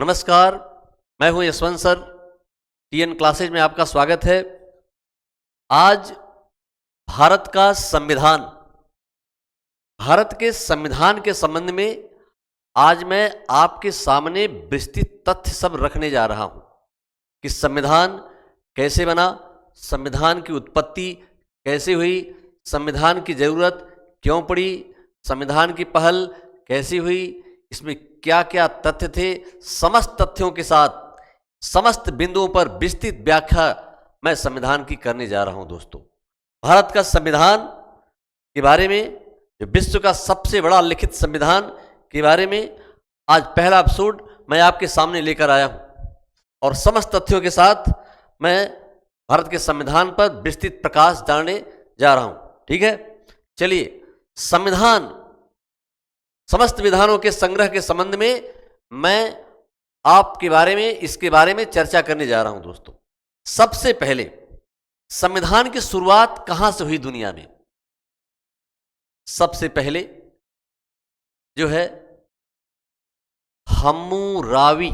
नमस्कार, मैं हूं यशवंत सर। टीएन क्लासेज में आपका स्वागत है। आज भारत का संविधान, भारत के संविधान के संबंध में आज मैं आपके सामने विस्तृत तथ्य सब रखने जा रहा हूं कि संविधान कैसे बना, संविधान की उत्पत्ति कैसे हुई, संविधान की जरूरत क्यों पड़ी, संविधान की पहल कैसी हुई, इसमें क्या क्या तथ्य थे। समस्त तथ्यों के साथ समस्त बिंदुओं पर विस्तृत व्याख्या मैं संविधान की करने जा रहा हूं। दोस्तों, भारत का संविधान के बारे में, जो विश्व का सबसे बड़ा लिखित संविधान के बारे में आज पहला एपिसोड मैं आपके सामने लेकर आया हूं और समस्त तथ्यों के साथ मैं भारत के संविधान पर विस्तृत प्रकाश डालने जा रहा हूं। ठीक है, चलिए। संविधान, समस्त विधानों के संग्रह के संबंध में मैं आपके बारे में, इसके बारे में चर्चा करने जा रहा हूं। दोस्तों, सबसे पहले संविधान की शुरुआत कहां से हुई दुनिया में? सबसे पहले जो है हम्मुराबी,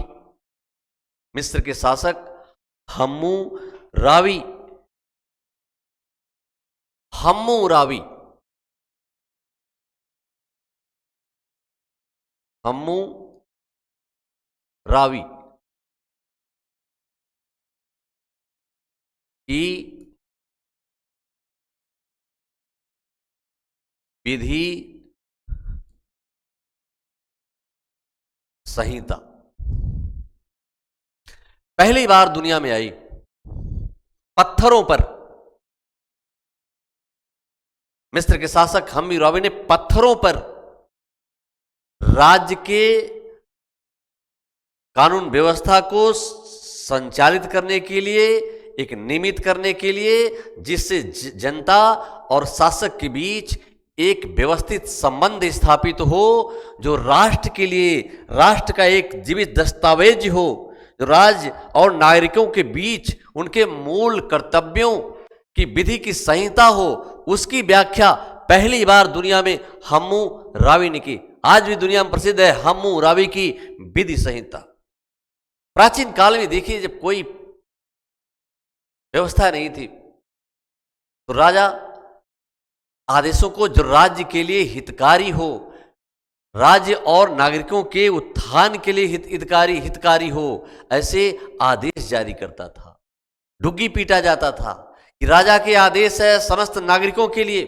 मिस्र के शासक हम्मुराबी की विधि संहिता पहली बार दुनिया में आई। पत्थरों पर मिस्र के शासक हम्मुराबी ने पत्थरों पर राज्य के कानून व्यवस्था को संचालित करने के लिए, एक नियमित करने के लिए, जिससे जनता और शासक के बीच एक व्यवस्थित संबंध स्थापित हो, जो राष्ट्र के लिए, राष्ट्र का एक जीवित दस्तावेज हो, जो राज्य और नागरिकों के बीच उनके मूल कर्तव्यों की विधि की संहिता हो, उसकी व्याख्या पहली बार दुनिया में हम्मुराबी ने की। आज भी दुनिया में प्रसिद्ध है हम्मुराबी की विधि संहिता। प्राचीन काल में देखिए, जब कोई व्यवस्था नहीं थी तो राजा आदेशों को, जो राज्य के लिए हितकारी हो, राज्य और नागरिकों के उत्थान के लिए हितकारी हो, ऐसे आदेश जारी करता था। डुग्गी पीटा जाता था कि राजा के आदेश है, समस्त नागरिकों के लिए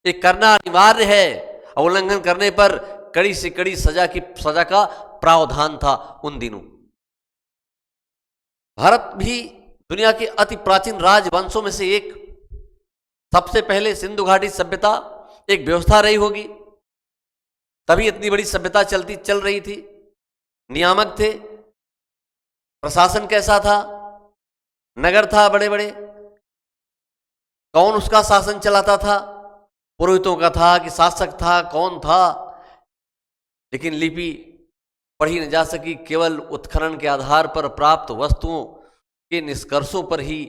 ये करना अनिवार्य है। उल्लंघन करने पर कड़ी से कड़ी सजा का प्रावधान था उन दिनों। भारत भी दुनिया के अति प्राचीन राजवंशों में से एक, सबसे पहले सिंधु घाटी सभ्यता एक व्यवस्था रही होगी, तभी इतनी बड़ी सभ्यता चल रही थी। नियामक थे, प्रशासन कैसा था, नगर था बड़े बड़े, कौन उसका शासन चलाता था, पुरोहितों का था कि शासक था, कौन था? लेकिन लिपि पढ़ी न जा सकी, केवल उत्खनन के आधार पर प्राप्त वस्तुओं के निष्कर्षों पर ही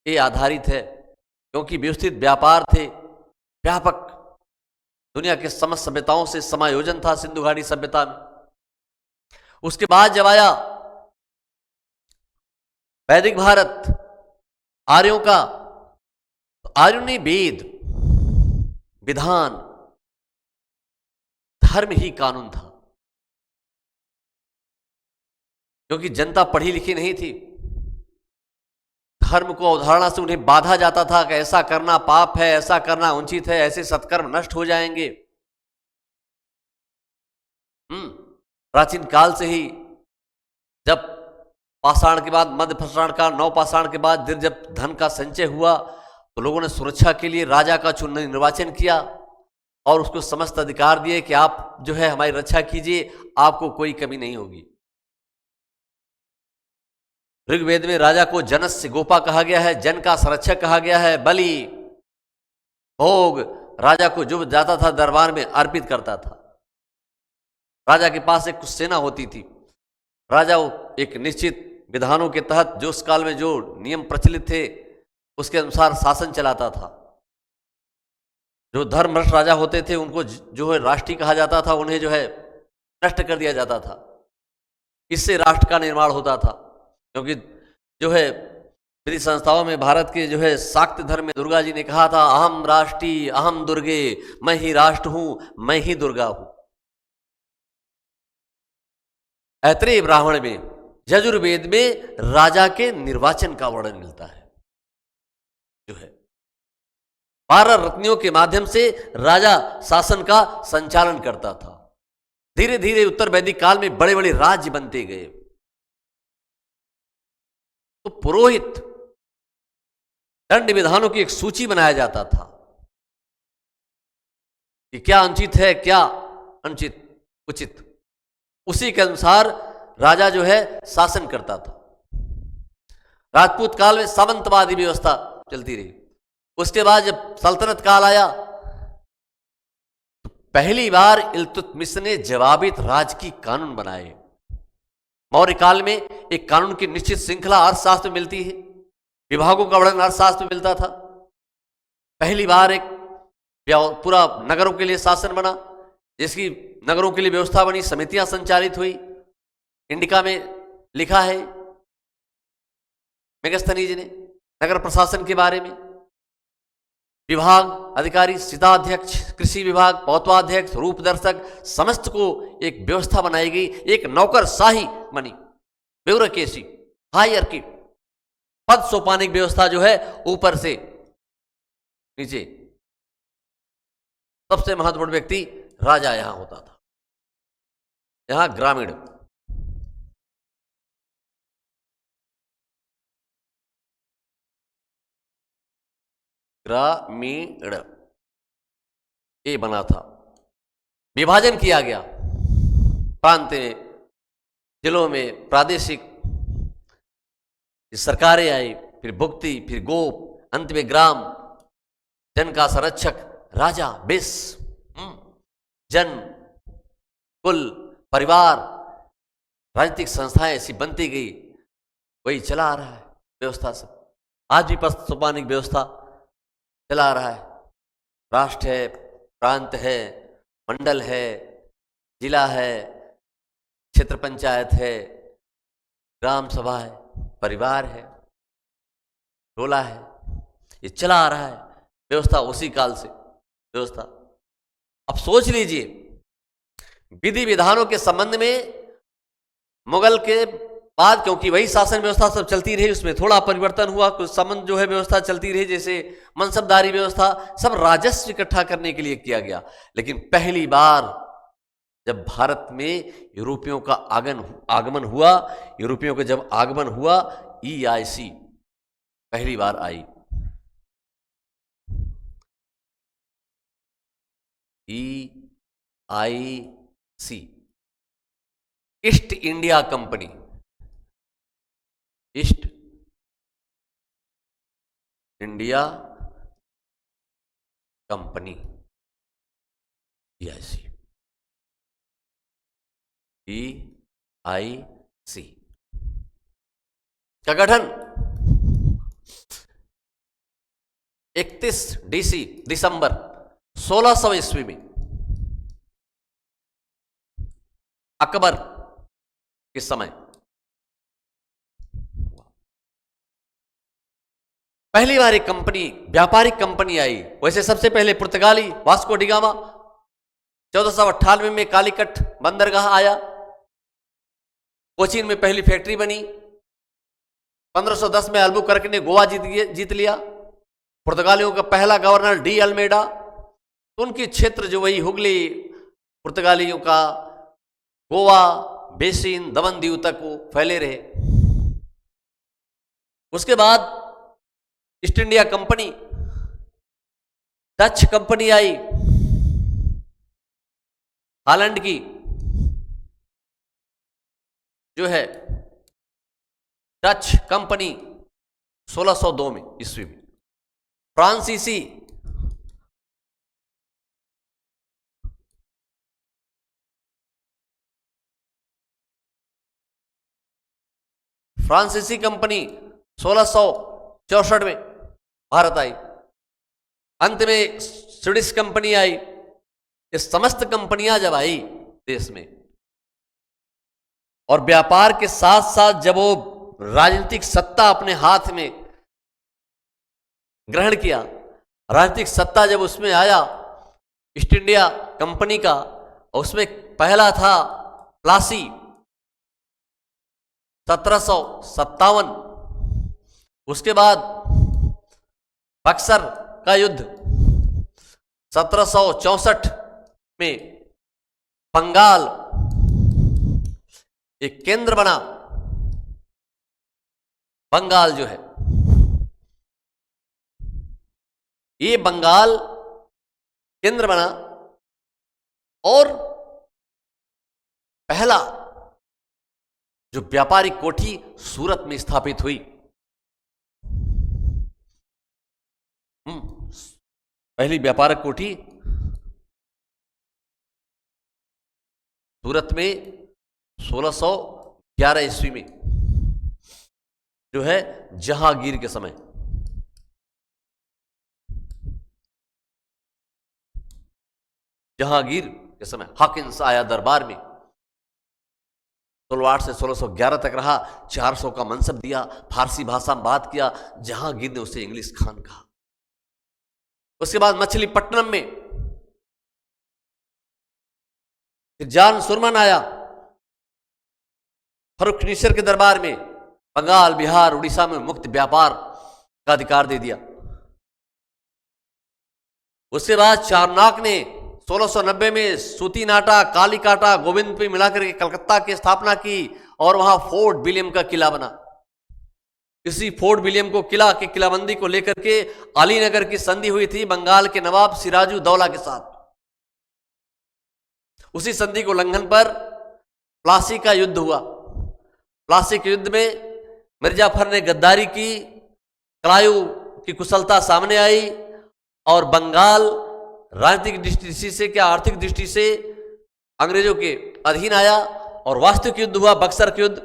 ये आधारित है, क्योंकि व्यवस्थित व्यापार थे, व्यापक दुनिया के समस्त सभ्यताओं से समायोजन था सिंधु घाटी सभ्यता में। उसके बाद जब आया वैदिक भारत, आर्यों का, तो आर्यों ने वेद, विधान, धर्म ही कानून था, क्योंकि जनता पढ़ी लिखी नहीं थी। धर्म को अवधारणा से उन्हें बाधा जाता था कि ऐसा करना पाप है, ऐसा करना अनुचित है, ऐसे सत्कर्म नष्ट हो जाएंगे। प्राचीन काल से ही, जब पाषाण के बाद मध्य पाषाण का, नव पाषाण के बाद जब धन का संचय हुआ, तो लोगों ने सुरक्षा के लिए राजा का निर्वाचन किया और उसको समस्त अधिकार दिए कि आप जो है हमारी रक्षा कीजिए, आपको कोई कमी नहीं होगी। ऋग्वेद में राजा को जनस्य गोपा कहा गया है, जन का संरक्षक कहा गया है। बलि, भोग राजा को जो जाता था दरबार में अर्पित करता था। राजा के पास एक कुछ सेना होती थी, राजा एक निश्चित विधानों के तहत, जो उस काल में जो नियम प्रचलित थे उसके अनुसार शासन चलाता था। जो धर्मभ्रष्ट राजा होते थे उनको जो है राष्ट्रीय कहा जाता था, उन्हें जो है नष्ट कर दिया जाता था। इससे राष्ट्र का निर्माण होता था। क्योंकि जो है विधि संस्थाओं में भारत के जो है शाक्त धर्म में दुर्गा जी ने कहा था, अहम राष्ट्री अहम दुर्गे, मैं ही राष्ट्र हूं, मैं ही दुर्गा हूं। ऐत्रेय ब्राह्मण में, यजुर्वेद में राजा के निर्वाचन का वर्णन मिलता है। जो है 12 रत्नियों के माध्यम से राजा शासन का संचालन करता था। धीरे धीरे उत्तर वैदिक काल में बड़े बड़े राज्य बनते गए। तो पुरोहित दंड विधानों की एक सूची बनाया जाता था कि क्या अनुचित है, क्या अनुचित, उचित। उसी के अनुसार राजा जो है शासन करता था। राजपूत काल में सामंतवादी व्यवस्था चलती रही। उसके बाद जब सल्तनत काल आया तो पहली बार इल्तुतमिश ने जवाबित राजकीय कानून बनाए। मौर्य काल में एक कानून की निश्चित श्रृंखला अर्थशास्त्र में मिलती है, विभागों का वर्णन अर्थशास्त्र में मिलता था। पहली बार एक पूरा नगरों के लिए शासन बना, जिसकी नगरों के लिए व्यवस्था बनी, समितियां संचालित हुई। इंडिका में लिखा है मेगस्थनीज ने नगर प्रशासन के बारे में। विभाग अधिकारी, सीधाध्यक्ष, कृषि विभाग, पौतवाध्यक्ष, रूपदर्शक, समस्त को एक व्यवस्था बनाई गई। एक नौकरशाही बनी, ब्यूरोक्रेसी, हायरार्की, पद सोपानिक व्यवस्था जो है ऊपर से नीचे। सबसे महत्वपूर्ण व्यक्ति राजा यहां होता था। यहां ग्रामीण, ग्रामीण ये बना था। विभाजन किया गया प्रांत में, जिलों में प्रादेशिक सरकारें आई, फिर भुक्ति, फिर गोप, अंत में ग्राम। जन का संरक्षक राजा, बेस, जन, कुल, परिवार, राजनीतिक संस्थाएं ऐसी बनती गई। वही चला आ रहा है व्यवस्था सब। आज भी पद सोपानिक व्यवस्था चला आ रहा है। राष्ट्र है, प्रांत है, मंडल है, जिला है, क्षेत्र पंचायत है, ग्राम सभा है, परिवार है, टोला है। ये चला आ रहा है व्यवस्था, उसी काल से व्यवस्था। अब सोच लीजिए, विधि विधानों के संबंध में मुगल के बाद, क्योंकि वही शासन व्यवस्था सब चलती रही, उसमें थोड़ा परिवर्तन हुआ, कुछ संबंध जो है व्यवस्था चलती रही, जैसे मनसबदारी व्यवस्था, सब राजस्व इकट्ठा करने के लिए किया गया। लेकिन पहली बार जब भारत में यूरोपियों का आगमन हुआ, यूरोपियों का जब आगमन हुआ, EIC पहली बार आई। EIC, east India company, east India company, EIC, EIC का गठन 31 दिसंबर 1600 ईस्वी में अकबर के समय पहली बार एक कंपनी, व्यापारिक कंपनी आई। वैसे सबसे पहले पुर्तगाली वास्को डी गामा 1498 में कालीकट बंदरगाह आया। कोचीन में पहली फैक्ट्री बनी। 1510 में अल्बुकर्क ने गोवा जीत लिया। पुर्तगालियों का पहला गवर्नर डी अल्मेडा, तो उनके क्षेत्र जो वही हुगली, पुर्तगालियों का गोवा, बेसिन, दमन दीव तक वो फैले रहे। उसके बाद East India Company, Dutch company आई, हॉलैंड की जो है डच कंपनी 1602 में ईस्वी में। फ्रांसीसी कंपनी 1664 में भारत आई। अंत में स्वीडिश कंपनी आई। ये समस्त कंपनियां जब आई देश में, और व्यापार के साथ साथ जब वो राजनीतिक सत्ता अपने हाथ में ग्रहण किया, राजनीतिक सत्ता जब उसमें आया ईस्ट इंडिया कंपनी का, उसमें पहला था प्लासी 1757, उसके बाद बक्सर का युद्ध 1764 में बंगाल एक केंद्र बना। बंगाल जो है, ये बंगाल केंद्र बना और पहला जो व्यापारिक कोठी सूरत में स्थापित हुई। पहली व्यापारिक कोठी सूरत में 1611 ईस्वी में, जो है जहांगीर के समय। जहांगीर के समय हॉकिंस आया दरबार में, 1608 से 1611 तक रहा, 400 का मनसब दिया, फारसी भाषा में बात किया। जहांगीर ने उसे इंग्लिश खान कहा। उसके बाद मछलीपट्टनम में जॉन सुरमन आया, फर्रुखनिसर के दरबार में बंगाल, बिहार, उड़ीसा में मुक्त व्यापार का अधिकार दे दिया। उसके बाद चारनाक ने 1690 में सूती नाटा, काली काटा, गोविंदपुर मिलाकर के कलकत्ता की स्थापना की और वहां फोर्ट विलियम का किला बना। इसी फोर्ट विलियम को किला की किलाबंदी को लेकर के अलीनगर की संधि हुई थी बंगाल के नवाब सिराजुद्दौला के साथ। उसी संधि को उल्लंघन पर प्लासी का युद्ध हुआ। प्लासी के युद्ध में मिर्जाफर ने गद्दारी की, क्लायू की कुशलता सामने आई और बंगाल राजनीतिक दृष्टि से क्या आर्थिक दृष्टि से अंग्रेजों के अधीन आया और वास्तविक युद्ध हुआ बक्सर के युद्ध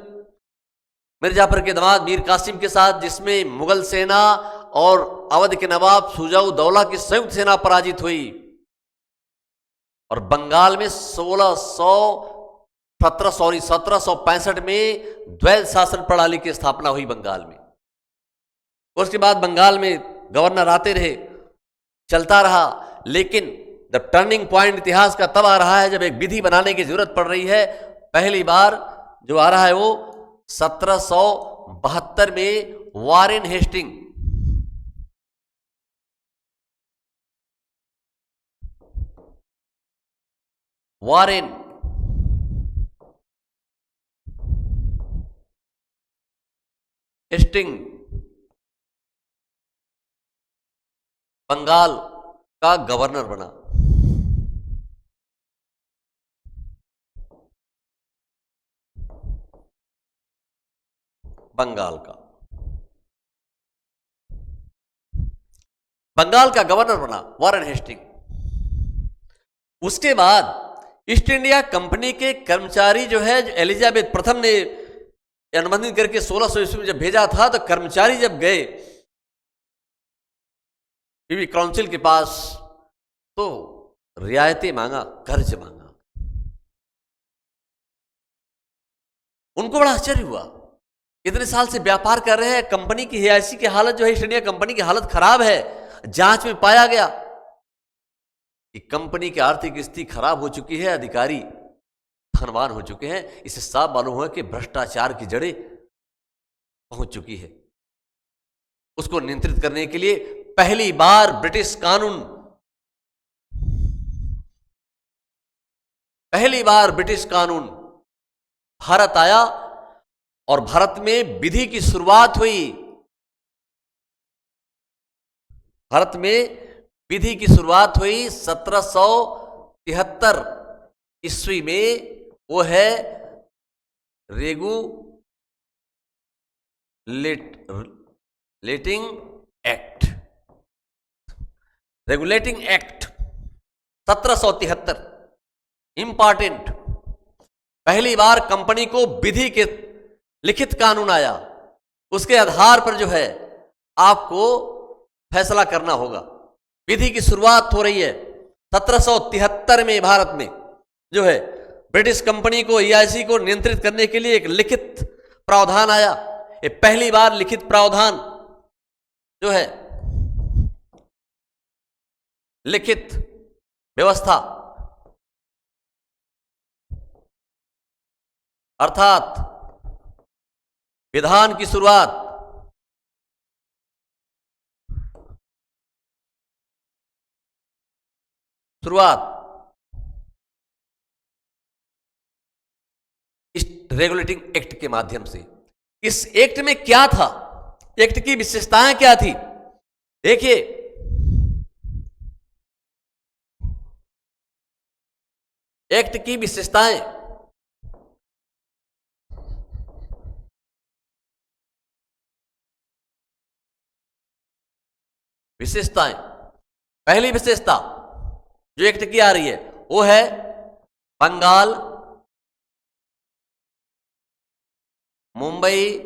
मिर्जाफर के दामाद मीर कासिम के साथ, जिसमें मुगल सेना और अवध के नवाब शुजाउद्दौला की संयुक्त सेना पराजित हुई और बंगाल में 1765 में द्वैध शासन प्रणाली की स्थापना हुई बंगाल में। उसके बाद बंगाल में गवर्नर आते रहे, चलता रहा, लेकिन द टर्निंग पॉइंट इतिहास का तब आ रहा है जब एक विधि बनाने की जरूरत पड़ रही है। पहली बार जो आ रहा है वो 1772 में Warren Hasting, Warren Hasting Bengal का गवर्नर बना। बंगाल का गवर्नर बना वारेन हेस्टिंग। उसके बाद ईस्ट इंडिया कंपनी के कर्मचारी जो है, जो एलिजाबेथ प्रथम ने अनुबंधित करके 1600 ईस्वी में जब भेजा था, तो कर्मचारी जब गए प्रिवी काउंसिल के पास तो रियायतें मांगा, कर्ज मांगा। उनको बड़ा आश्चर्य हुआ, इतने साल से व्यापार कर रहे हैं, कंपनी की हियासी की हालत जो है, ईस्ट इंडिया कंपनी की हालत खराब है। जांच में पाया गया कि कंपनी की आर्थिक स्थिति खराब हो चुकी है, अधिकारी धनवान हो चुके हैं। इससे साफ मालूम हुआ कि भ्रष्टाचार की जड़ें पहुंच चुकी है। उसको नियंत्रित करने के लिए पहली बार ब्रिटिश कानून भारत आया और भारत में विधि की शुरुआत हुई। भारत में विधि की शुरुआत हुई 1773 ईस्वी में। वो है रेगुलेटिंग एक्ट 1773, इंपॉर्टेंट। पहली बार कंपनी को विधि के लिखित कानून आया, उसके आधार पर जो है आपको फैसला करना होगा। विधि की शुरुआत हो रही है 1773 में भारत में जो है ब्रिटिश कंपनी को, EIC को नियंत्रित करने के लिए एक लिखित प्रावधान आया। ये पहली बार लिखित प्रावधान जो है, लिखित व्यवस्था, अर्थात विधान की शुरुआत इस रेगुलेटिंग एक्ट के माध्यम से। इस एक्ट में क्या था, एक्ट की विशेषताएं क्या थी? देखिए, एक्ट की विशेषताएं, पहली विशेषता जो एक्ट की आ रही है वो है बंगाल, मुंबई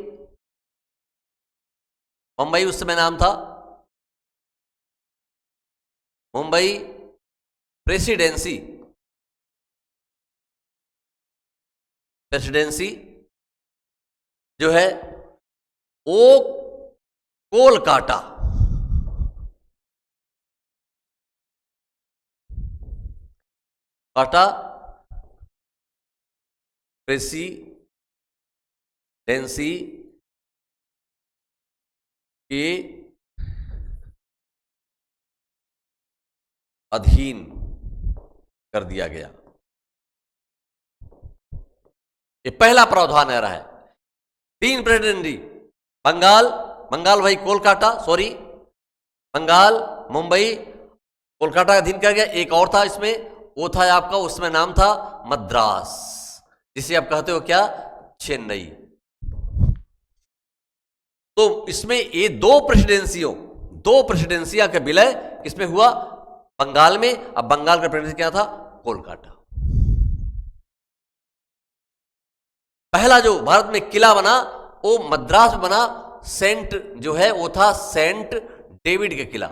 उस समय नाम था, मुंबई प्रेसिडेंसी जो है वो कोलकाता, प्रेसिडेंसी के अधीन कर दिया गया। ये पहला प्रावधान आ रहा है। 3 प्रेसिडेंसी, बंगाल भाई कोलकाता, सॉरी, बंगाल, मुंबई, कोलकाता का अधीन कर गया। एक और था इसमें, वो था आपका, उसमें नाम था मद्रास, जिसे आप कहते हो क्या, चेन्नई। तो इसमें ये दो प्रेसिडेंसियां का विलय इसमें हुआ बंगाल में। अब बंगाल का प्रेसिडेंसी क्या था, कोलकाता। पहला जो भारत में किला बना वो मद्रास में बना, सेंट जो है वो था सेंट डेविड का किला।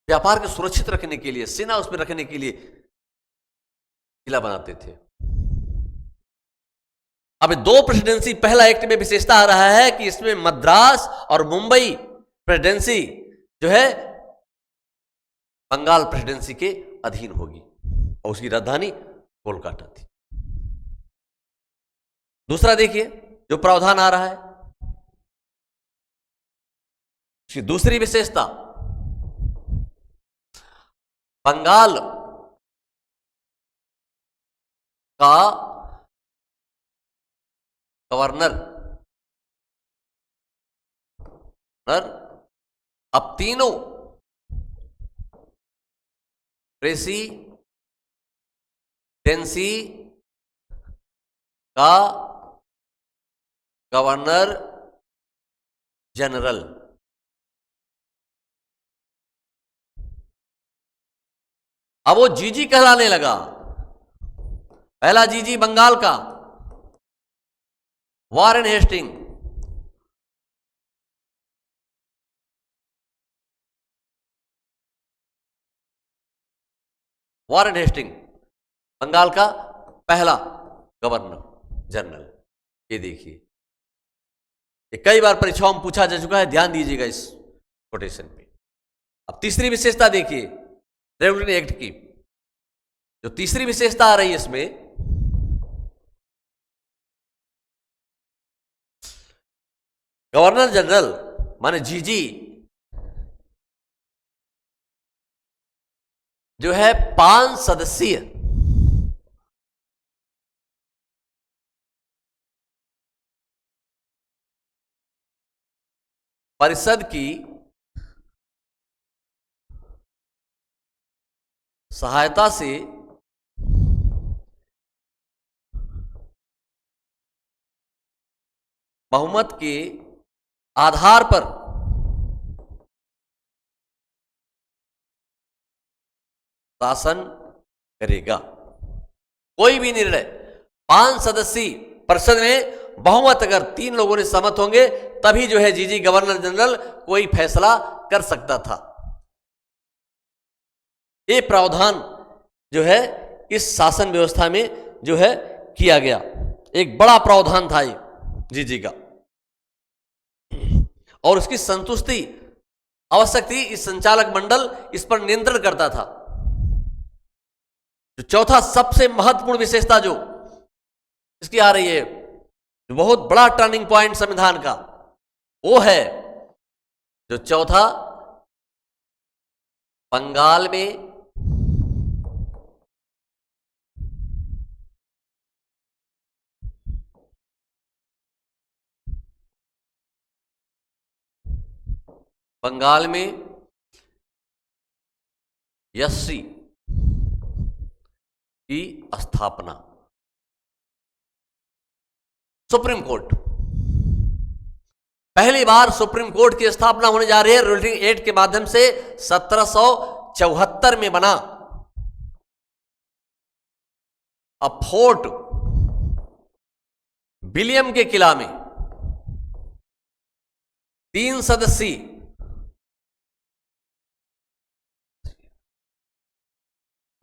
व्यापार को सुरक्षित रखने के लिए, सेना उसमें रखने के लिए किला बनाते थे। अब 2 प्रेसिडेंसी, पहला एक्ट में विशेषता आ रहा है कि इसमें मद्रास और मुंबई प्रेसिडेंसी जो है बंगाल प्रेसिडेंसी के अधीन होगी और उसकी राजधानी कोलकाता थी। दूसरा देखिए जो प्रावधान आ रहा है, उसकी दूसरी विशेषता, बंगाल का गवर्नर अब तीनों प्रेसिडेंसी का गवर्नर जनरल, अब वो जीजी कहलाने लगा। पहला जीजी बंगाल का वारेन हेस्टिंग, बंगाल का पहला गवर्नर जनरल। ये देखिए, ये कई बार परीक्षाओं में पूछा जा चुका है, ध्यान दीजिएगा इस कोटेशन पे। अब तीसरी विशेषता देखिए रेगुलेटरी एक्ट की, जो तीसरी विशेषता आ रही है इसमें, गवर्नर जनरल माने जीजी जो है 5 सदस्यीय परिषद की सहायता से बहुमत के आधार पर शासन करेगा। कोई भी निर्णय 5 सदस्यीय परिषद में बहुमत अगर 3 लोगों ने सहमत होंगे तभी जो है जीजी गवर्नर जनरल कोई फैसला कर सकता था। ये प्रावधान जो है इस शासन व्यवस्था में जो है किया गया। एक बड़ा प्रावधान था ये जी का, और उसकी संतुष्टि आवश्यक थी। इस संचालक मंडल इस पर नियंत्रण करता था। जो चौथा सबसे महत्वपूर्ण विशेषता जो इसकी आ रही है, जो बहुत बड़ा टर्निंग पॉइंट संविधान का, वो है जो चौथा, बंगाल में एससी की स्थापना। सुप्रीम कोर्ट, पहली बार सुप्रीम कोर्ट की स्थापना होने जा रही है रूलिंग एक्ट के माध्यम से। 1774 में बना। अब फोर्ट विलियम के किला में 3 सदस्यीय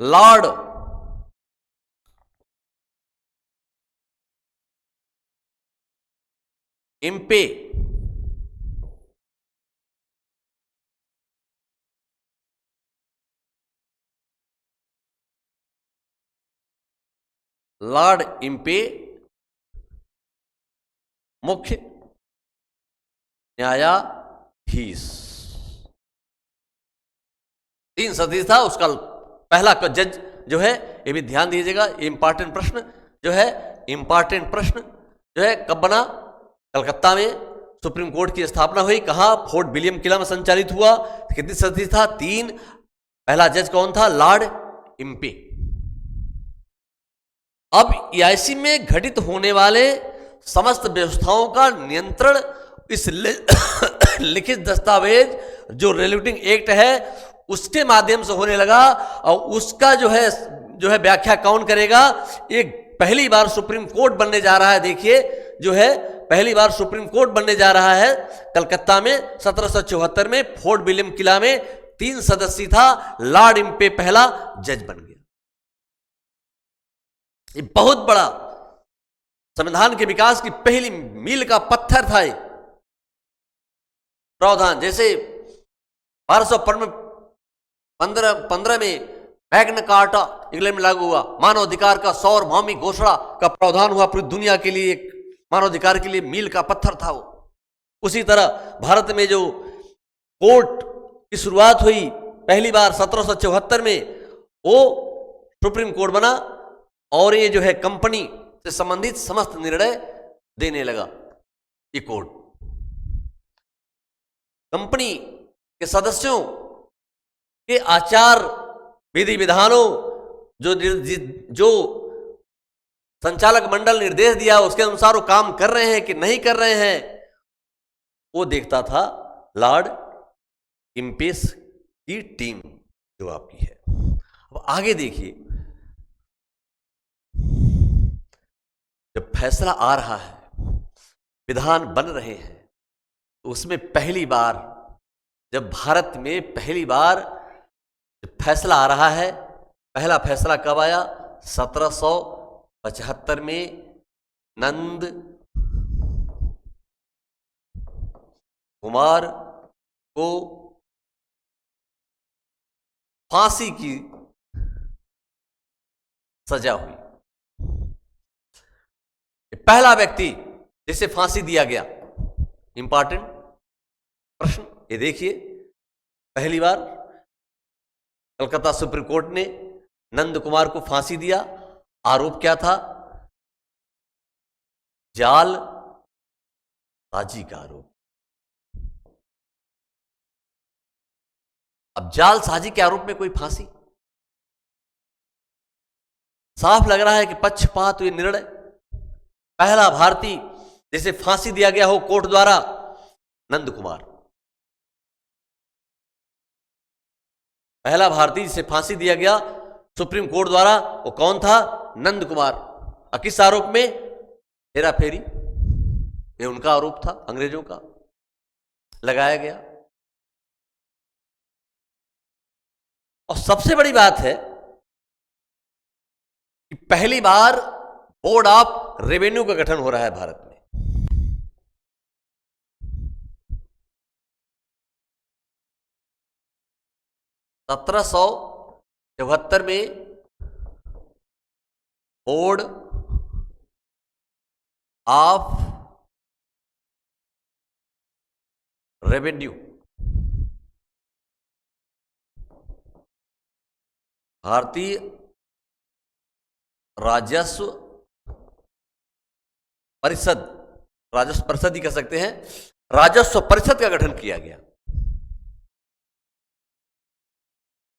लॉर्ड इम्पे मुख्य न्यायाधीश। 3 सदस्य था उसका पहला जज जो है। ये भी ध्यान दीजिएगा, इंपॉर्टेंट प्रश्न जो है, इंपॉर्टेंट प्रश्न जो है कब बना? कलकत्ता में सुप्रीम कोर्ट की स्थापना हुई। कहां? फोर्ट विलियम किला में संचालित हुआ। कितने सदस्य था? 3। पहला जज कौन था? Lord Impey. अब EIC में घटित होने वाले समस्त व्यवस्थाओं का नियंत्रण इस लिखित दस्तावेज जो रेगुलेटिंग एक्ट है उसके माध्यम से होने लगा। और उसका जो है व्याख्या कौन करेगा? एक पहली बार सुप्रीम कोर्ट बनने जा रहा है। देखिए जो है पहली बार सुप्रीम कोर्ट बनने जा रहा है कलकत्ता में 1774 में। फोर्ट विलियम किला में 3 सदस्य था। लॉर्ड इम्पे पहला जज बन गया। ये बहुत बड़ा संविधान के विकास की पहली मील का पत्थर था ये प्रावधान। जैसे 1215 में मैग्ना कार्टा इंग्लैंड में लागू हुआ, मानवाधिकार का सार्वभौमिक घोषणा का प्रावधान हुआ, पूरी दुनिया के लिए एक मानवाधिकार के लिए मील का पत्थर था वो। उसी तरह भारत में जो कोर्ट की शुरुआत हुई पहली बार 1774 में, वो सुप्रीम कोर्ट बना और ये जो है कंपनी से संबंधित समस्त निर्णय देने लगा ये कोर्ट। कंपनी के सदस्यों के आचार विधि विधानों जो संचालक मंडल निर्देश दिया उसके अनुसार वो काम कर रहे हैं कि नहीं कर रहे हैं, वो देखता था लॉर्ड इम्पेस की टीम जो आपकी है। अब आगे देखिए, जब फैसला आ रहा है, विधान बन रहे हैं, तो उसमें पहली बार जब भारत में पहली बार जब फैसला आ रहा है, पहला फैसला कब आया? 1775 में नंद कुमार को फांसी की सजा हुई। पहला व्यक्ति जिसे फांसी दिया गया। इंपॉर्टेंट प्रश्न ये देखिए, पहली बार कलकत्ता सुप्रीम कोर्ट ने नंद कुमार को फांसी दिया। आरोप क्या था? जाल साजी का आरोप। अब जाल साजी के आरोप में कोई फांसी, साफ लग रहा है कि पक्षपात ये निर्णय। पहला भारतीय जिसे फांसी दिया गया हो कोर्ट द्वारा, नंद कुमार। पहला भारतीय जिसे फांसी दिया गया सुप्रीम कोर्ट द्वारा, वो कौन था? नंद कुमार। किस आरोप में? हेरा फेरी। ये उनका आरोप था, अंग्रेजों का लगाया गया। और सबसे बड़ी बात है पहली बार बोर्ड ऑफ रेवेन्यू का गठन हो रहा है भारत में। सत्रह सौ चौहत्तर में बोर्ड ऑफ रेवेन्यू भारतीय राजस्व परिषद, राजस्व परिषद ही कह सकते हैं, राजस्व परिषद का गठन किया गया।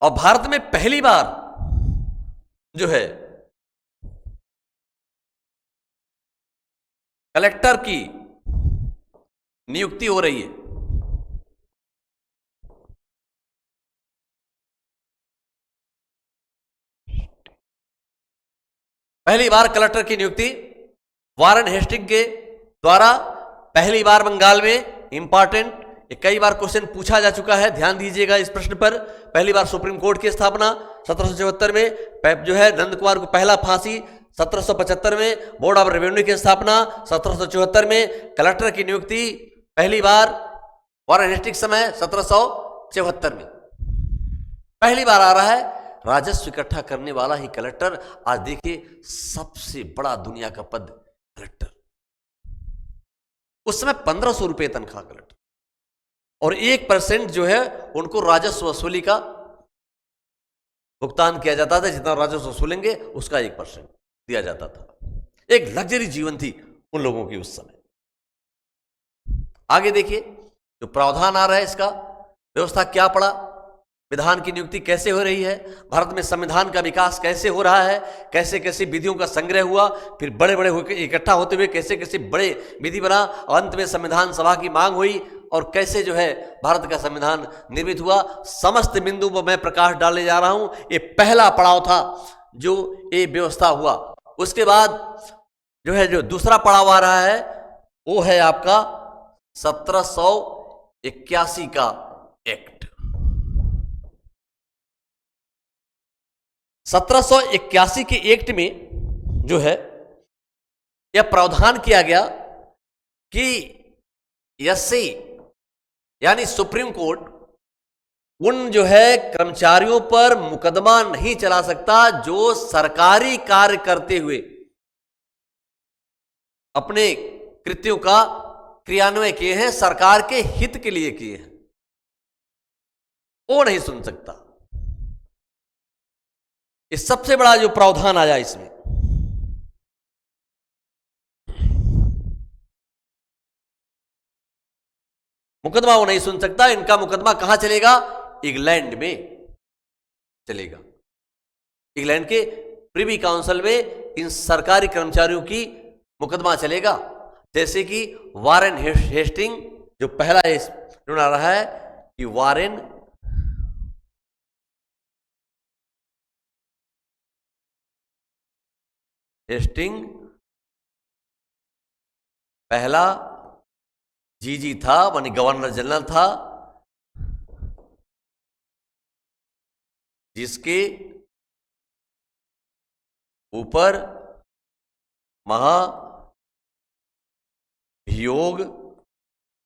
और भारत में पहली बार जो है कलेक्टर की नियुक्ति हो रही है। पहली बार कलेक्टर की नियुक्ति वारेन हेस्टिंग के द्वारा पहली बार बंगाल में। इंपॉर्टेंट, कई बार क्वेश्चन पूछा जा चुका है, ध्यान दीजिएगा इस प्रश्न पर। पहली बार सुप्रीम कोर्ट की स्थापना 1774 में, जो है नंद कुमार को पहला फांसी 1775 में, बोर्ड ऑफ रेवेन्यू की स्थापना 1774 में, कलेक्टर की नियुक्ति पहली बार वारेन हेस्टिंग समय 1774 में। पहली बार आ रहा है राजस्व इकट्ठा करने वाला ही कलेक्टर। आज देखिए सबसे बड़ा दुनिया का पद कलेक्टर, उस समय 1500 रुपये तनख्वाह कलेक्टर, और 1% जो है उनको राजस्व वसूली का भुगतान किया जाता था। जितना राजस्व वसूलेंगे उसका 1% दिया जाता था। एक लग्जरी जीवन थी उन लोगों की उस समय। आगे देखिए जो प्रावधान आ रहा है, इसका व्यवस्था क्या पड़ा, विधान की नियुक्ति कैसे हो रही है, भारत में संविधान का विकास कैसे हो रहा है, कैसे कैसे विधियों का संग्रह हुआ, फिर बड़े बड़े होकर इकट्ठा होते हुए कैसे कैसे बड़े विधि बना, अंत में संविधान सभा की मांग हुई, और कैसे जो है भारत का संविधान निर्मित हुआ। समस्त बिंदु पर मैं प्रकाश डालने जा रहा हूं। ये पहला पड़ाव था जो ये व्यवस्था हुआ। उसके बाद जो है जो दूसरा पड़ाव आ रहा है वो है आपका 1781 का एक्ट। 1781 के एक्ट में जो है यह प्रावधान किया गया कि एससी यानी सुप्रीम कोर्ट उन जो है कर्मचारियों पर मुकदमा नहीं चला सकता जो सरकारी कार्य करते हुए अपने कृत्यों का क्रियान्वयन किए हैं, सरकार के हित के लिए किए हैं, वो नहीं सुन सकता। इस सबसे बड़ा जो प्रावधान आया इसमें, मुकदमा वो नहीं सुन सकता। इनका मुकदमा कहां चलेगा? इंग्लैंड में चलेगा। इंग्लैंड के प्रिवी काउंसिल में इन सरकारी कर्मचारियों की मुकदमा चलेगा। जैसे कि वारेन हेस्टिंग जो पहला आ रहा है कि वारेन हेस्टिंग पहला जीजी था, मानी गवर्नर जनरल था, जिसके ऊपर महाभियोग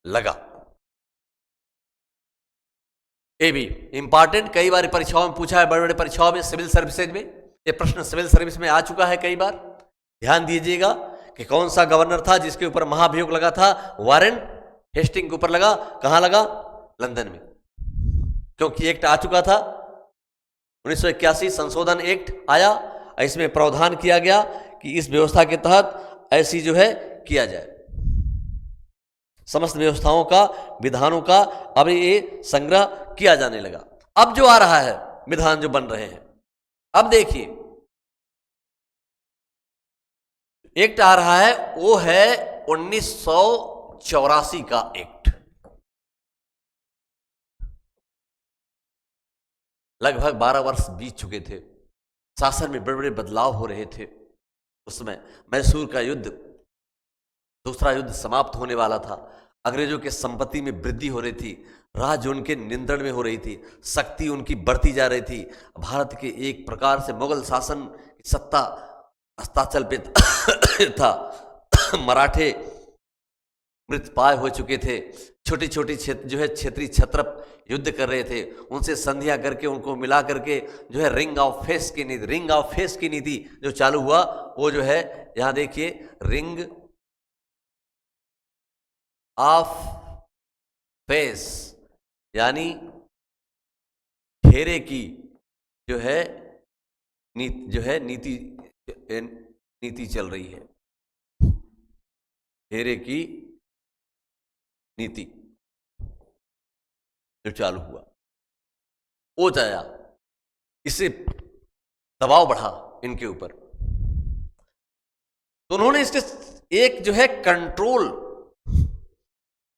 लगा। ये भी इंपॉर्टेंट, कई बार परीक्षाओं में पूछा है, बड़े बड़े परीक्षाओं में, सिविल सर्विसेज में ये प्रश्न सिविल सर्विस में आ चुका है कई बार। ध्यान दीजिएगा कि कौन सा गवर्नर था जिसके ऊपर महाभियोग लगा था? वारेन हेस्टिंग के ऊपर लगा। कहां लगा? लंदन में, क्योंकि एक्ट आ चुका था 1981 संशोधन एक्ट आया। इसमें प्रावधान किया गया कि इस व्यवस्था के तहत ऐसी जो है किया जाए। समस्त व्यवस्थाओं का, विधानों का अब ये संग्रह किया जाने लगा। अब जो आ रहा है विधान जो बन रहे हैं, अब देखिए एक्ट आ रहा है वो है 1984 का एक्ट। लगभग 12 वर्ष बीत चुके थे, शासन में बड़े बड़े बदलाव हो रहे थे। उस समय मैसूर का युद्ध, दूसरा युद्ध समाप्त होने वाला था, अंग्रेजों के संपत्ति में वृद्धि हो रही थी, राज्य उनके नियंत्रण में हो रही थी, शक्ति उनकी बढ़ती जा रही थी। भारत के एक प्रकार से मुगल शासन की सत्ता अस्ताचलपित था। मराठे मृतप्राय हो चुके थे। छोटी छोटी क्षेत्र जो है क्षेत्रीय क्षत्रप युद्ध कर रहे थे, उनसे संधियां करके उनको मिला करके जो है रिंग ऑफ फेस की नीति जो चालू हुआ, वो जो है यहां देखिए, रिंग ऑफ फेस यानी घेरे की जो है नीति चल रही है। घेरे की नीति जो चालू हुआ, वो जाया, इससे दबाव बढ़ा इनके ऊपर। तो उन्होंने इसके एक जो है कंट्रोल,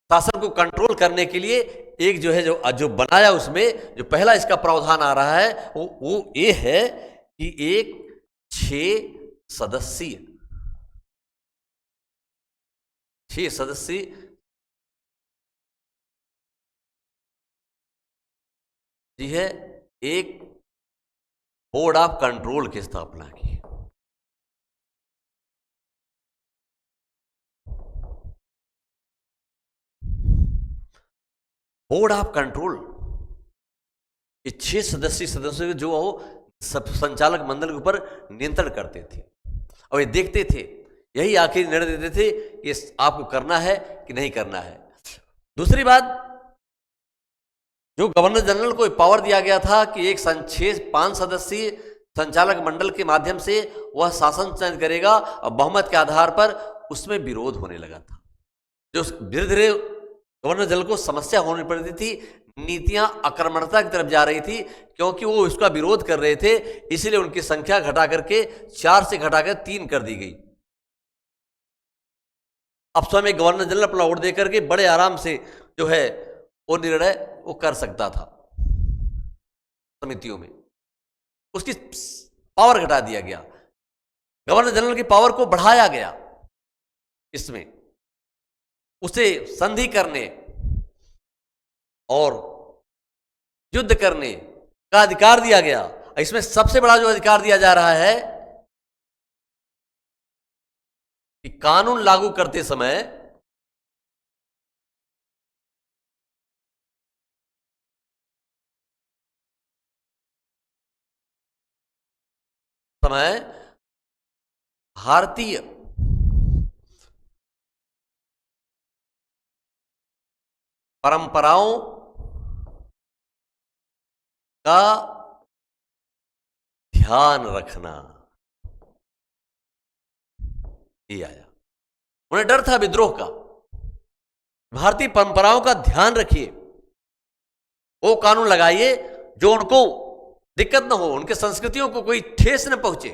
शासन को कंट्रोल करने के लिए एक जो है जो बनाया, उसमें जो पहला इसका प्रावधान आ रहा है वो ये है कि एक 6 सदस्यीय जी है एक बोर्ड ऑफ कंट्रोल की स्थापना की। बोर्ड ऑफ कंट्रोल, ये 6 सदस्यों जो वो सब संचालक मंडल के ऊपर नियंत्रण करते थे और ये देखते थे, यही आखिरी निर्णय देते थे कि आपको करना है कि नहीं करना है। दूसरी बात, जो गवर्नर जनरल को पावर दिया गया था कि एक 5 सदस्यीय संचालक मंडल के माध्यम से वह शासन चयन करेगा और बहुमत के आधार पर, उसमें विरोध होने लगा था। जो धीरे धीरे गवर्नर जनरल को समस्या होने पड़ती थी, नीतियां आक्रमणता की तरफ जा रही थी, क्योंकि वो उसका विरोध कर रहे थे, इसलिए उनकी संख्या घटा करके 4 से घटाकर 3 कर दी गई। अब स्वयं गवर्नर जनरल अपना वोट देकर के बड़े आराम से जो है वो निर्णय वो कर सकता था। समितियों में उसकी पावर घटा दिया गया, गवर्नर जनरल की पावर को बढ़ाया गया, इसमें उसे संधि करने और युद्ध करने का अधिकार दिया गया। इसमें सबसे बड़ा जो अधिकार दिया जा रहा है कि कानून लागू करते समय भारतीय परंपराओं का ध्यान रखना, ये आया। उन्हें डर था विद्रोह का, भारतीय परंपराओं का ध्यान रखिए, वो कानून लगाइए जो उनको दिक्कत न हो, उनके संस्कृतियों को कोई ठेस न पहुंचे।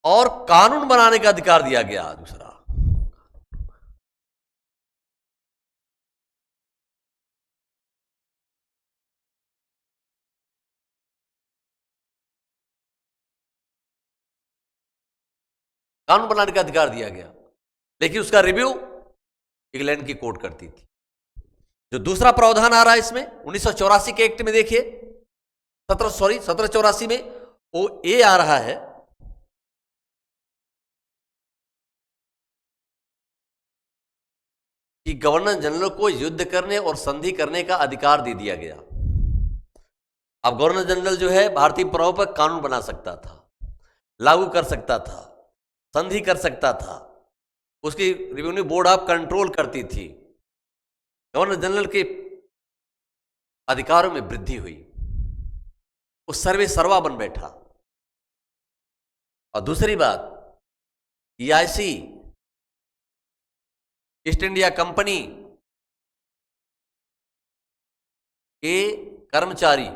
और कानून बनाने का अधिकार दिया गया। दूसरा, कानून बनाने का अधिकार दिया गया, लेकिन उसका रिव्यू इंग्लैंड की कोर्ट करती थी। जो दूसरा प्रावधान आ रहा है इसमें 1984 के एक्ट में देखिए, 1784 में वो ए आ रहा है कि गवर्नर जनरल को युद्ध करने और संधि करने का अधिकार दे दिया गया। अब गवर्नर जनरल जो है भारतीय परंपराओं पर कानून बना सकता था, लागू कर सकता था, संधि कर सकता था, उसकी रिव्यू बोर्ड ऑफ कंट्रोल करती थी। गवर्नर जनरल के अधिकारों में वृद्धि हुई, वो सर्वे सर्वा बन बैठा। और दूसरी बात, EIC ईस्ट इंडिया कंपनी के कर्मचारी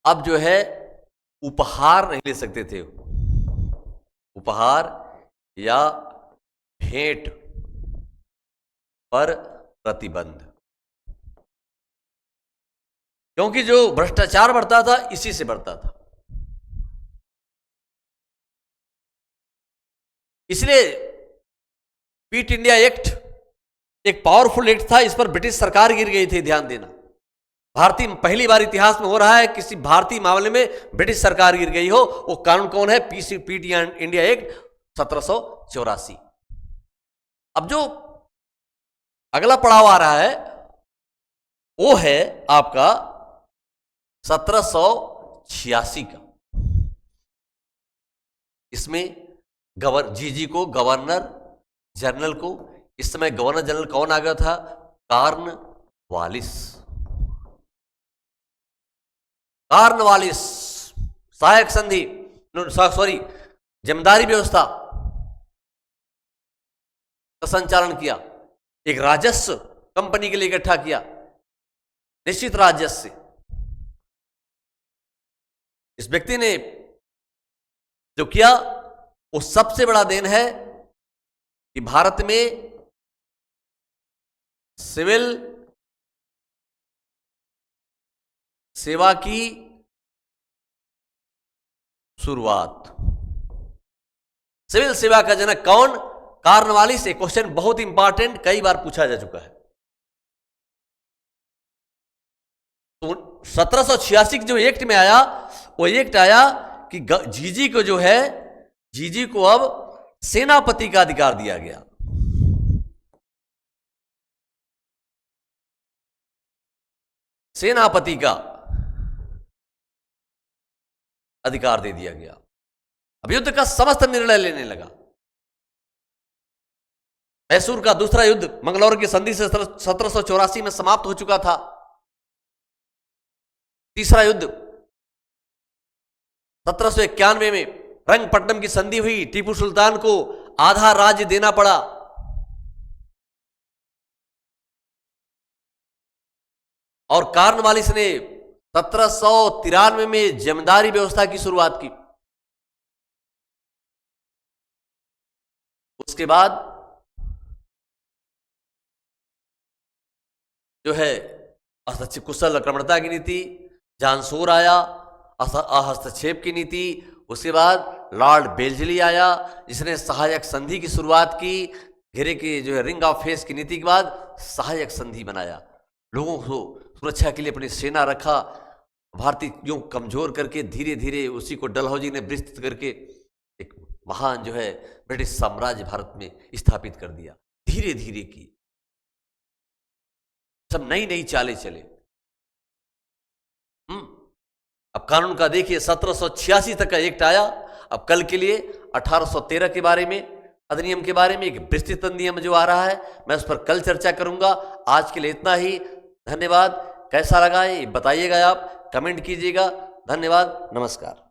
अब जो है उपहार नहीं ले सकते थे, उपहार या भेंट पर प्रतिबंध, क्योंकि जो भ्रष्टाचार बढ़ता था इसी से बढ़ता था। इसलिए क्विट इंडिया एक्ट एक पावरफुल एक्ट था, इस पर ब्रिटिश सरकार गिर गई थी, ध्यान देना। भारतीय पहली बार इतिहास में हो रहा है किसी भारतीय मामले में ब्रिटिश सरकार गिर गई हो। वो कानून कौन है? PT India act 1784। अब जो अगला पड़ाव आ रहा है वो है आपका 1786 का। इसमें जीजी को, गवर्नर जनरल को, इस समय गवर्नर जनरल कौन आ गया था? कॉर्नवालिस। कॉर्नवालिस सहायक संधि, सॉरी, जमींदारी व्यवस्था का संचालन किया। एक राजस्व कंपनी के लिए इकट्ठा किया, निश्चित राजस्व से। इस व्यक्ति ने जो किया वो सबसे बड़ा देन है कि भारत में सिविल सेवा की शुरुआत। सिविल सेवा का जनक कौन? कॉर्नवालिस। से क्वेश्चन बहुत इंपॉर्टेंट, कई बार पूछा जा चुका है। तो 1786 जो एक्ट में आया, वो एक्ट आया कि जीजी को जो है, जीजी को अब सेनापति का अधिकार दिया गया। सेनापति का अधिकार दे दिया गया। अब युद्ध का समस्त निर्णय लेने लगा। मैसूर का दूसरा युद्ध मंगलौर की संधि से 1784 में समाप्त हो चुका था। तीसरा युद्ध 1791 में रंगपट्टनम की संधि हुई। टीपू सुल्तान को आधा राज्य देना पड़ा। और कॉर्नवालिस ने 1793 में जमींदारी व्यवस्था की शुरुआत की। उसके बाद जो है कुशल आक्रमणता की नीति, जानसूर आया, हस्तक्षेप की नीति। उसके बाद लॉर्ड बेल्जली आया जिसने सहायक संधि की शुरुआत की। घेरे की जो है रिंग ऑफ फेस की नीति के बाद सहायक संधि बनाया। लोगों को सुरक्षा के लिए अपनी सेना रखा। भारतीय यूं कमजोर करके धीरे धीरे उसी को डलहौजी ने विस्तृत करके एक महान जो है ब्रिटिश साम्राज्य भारत में स्थापित कर दिया। धीरे धीरे की सब नई नई चालें चले। अब कानून का देखिए 1786 तक का एक्ट आया। अब कल के लिए 1813 के बारे में, अधिनियम के बारे में एक विस्तृत अधिनियम जो आ रहा है, मैं उस पर कल चर्चा करूंगा। आज के लिए इतना ही। धन्यवाद। कैसा लगा ये बताइएगा, आप कमेंट कीजिएगा। धन्यवाद, नमस्कार।